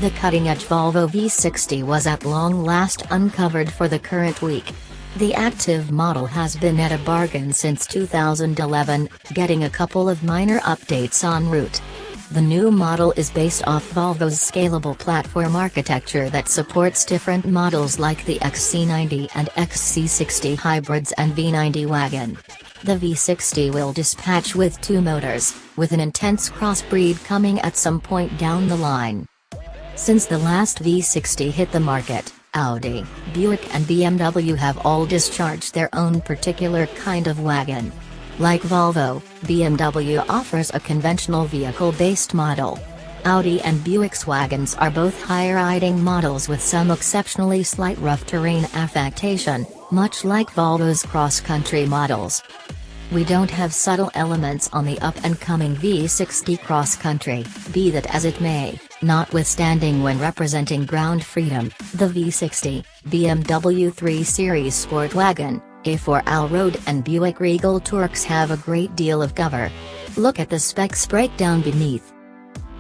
The cutting-edge Volvo V60 was at long last uncovered for the current week. The active model has been at a bargain since 2011, getting a couple of minor updates en route. The new model is based off Volvo's scalable platform architecture that supports different models like the XC90 and XC60 hybrids and V90 wagon. The V60 will dispatch with two motors, with an intense crossbreed coming at some point down the line. Since the last V60 hit the market, Audi, Buick and BMW have all discharged their own particular kind of wagon. Like Volvo, BMW offers a conventional vehicle-based model. Audi and Buick's wagons are both higher-riding models with some exceptionally slight rough terrain affectation, much like Volvo's cross-country models. We don't have subtle elements on the up-and-coming V60 cross-country, be that as it may, notwithstanding when representing ground freedom, the V60, BMW 3 Series Sport Wagon, A4 Allroad and Buick Regal TourX have a great deal of cover. Look at the specs breakdown beneath.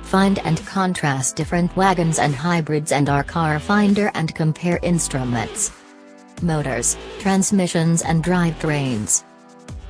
Find and contrast different wagons and hybrids and our car finder and compare instruments, motors, transmissions and drivetrains.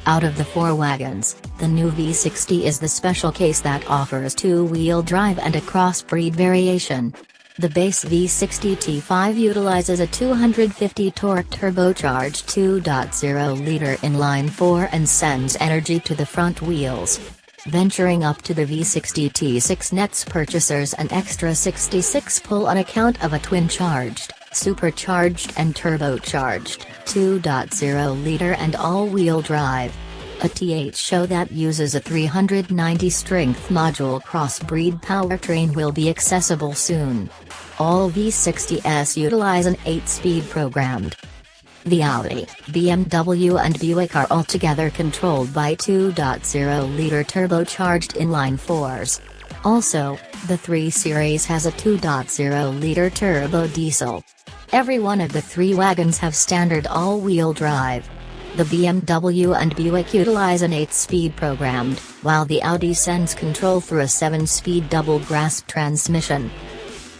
Out of the four wagons, the new V60 is the special case that offers two-wheel drive and a crossbreed variation. The base V60 T5 utilizes a 250 torque turbocharged 2.0-liter inline-4 and sends energy to the front wheels. Venturing up to the V60 T6 nets purchasers an extra 66 pull on account of a twin-charged, supercharged and turbocharged, 2.0-liter and all-wheel drive. A TH show that uses a 390 strength module crossbreed powertrain will be accessible soon. All V60s utilize an 8-speed programmed. The Audi, BMW and Buick are altogether controlled by 2.0-liter turbocharged inline-4s. Also, the 3 Series has a 2.0-liter turbo diesel. Every one of the three wagons have standard all-wheel drive. The BMW and Buick utilize an 8-speed programmed, while the Audi sends control through a 7-speed double-grasp transmission.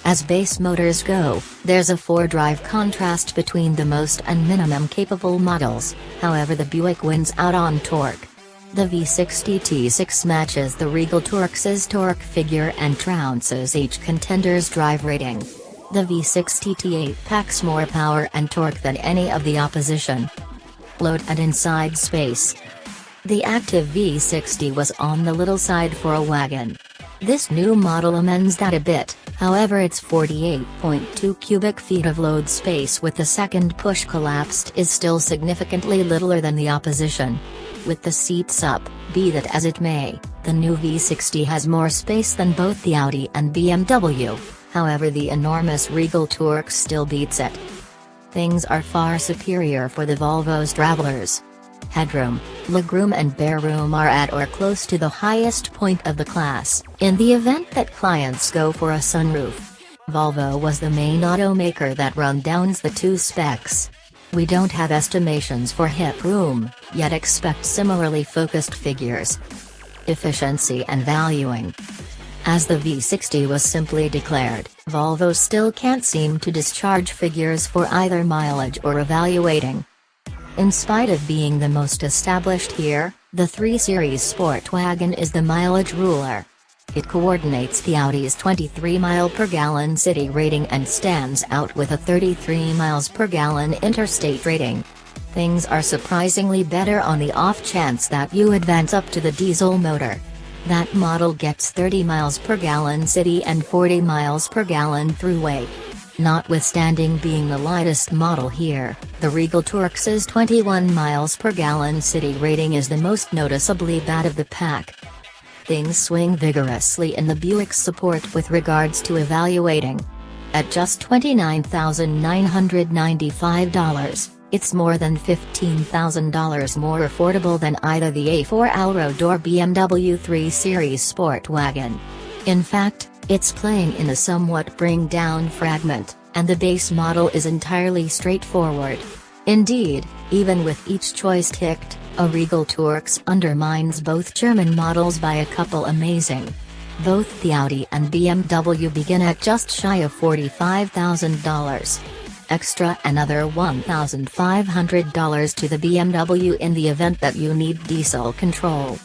As base motors go, there's a 4-drive contrast between the most and minimum capable models, however the Buick wins out on torque. The V60 T6 matches the Regal TourX's torque figure and trounces each contender's drive rating. The V60 T8 packs more power and torque than any of the opposition. Load and inside space. The active V60 was on the little side for a wagon. This new model amends that a bit, however its 48.2 cubic feet of load space with the second push collapsed is still significantly littler than the opposition. With the seats up, be that as it may, the new V60 has more space than both the Audi and BMW, however the enormous Regal TourX still beats it. Things are far superior for the Volvo's travelers. Headroom, legroom and bare room are at or close to the highest point of the class, in the event that clients go for a sunroof. Volvo was the main automaker that rundowns the two specs. We don't have estimations for hip room, yet expect similarly focused figures. Efficiency and valuing. As the V60 was simply declared, Volvo still can't seem to discharge figures for either mileage or evaluating. In spite of being the most established here, the 3 Series Sport Wagon is the mileage ruler. It coordinates the Audi's 23 mpg city rating and stands out with a 33 mpg interstate rating. Things are surprisingly better on the off chance that you advance up to the diesel motor. That model gets 30 mpg city and 40 mpg throughway. Notwithstanding being the lightest model here, the Regal TourX's 21 mpg city rating is the most noticeably bad of the pack. Things swing vigorously in the Buick support with regards to evaluating. At just $29,995, it's more than $15,000 more affordable than either the A4 Allroad or BMW 3 Series Sport Wagon. In fact, it's playing in a somewhat bring-down fragment, and the base model is entirely straightforward. Indeed, even with each choice ticked, a Regal TourX undermines both German models by a couple amazing. Both the Audi and BMW begin at just shy of $45,000. Extra another $1,500 to the BMW in the event that you need diesel control.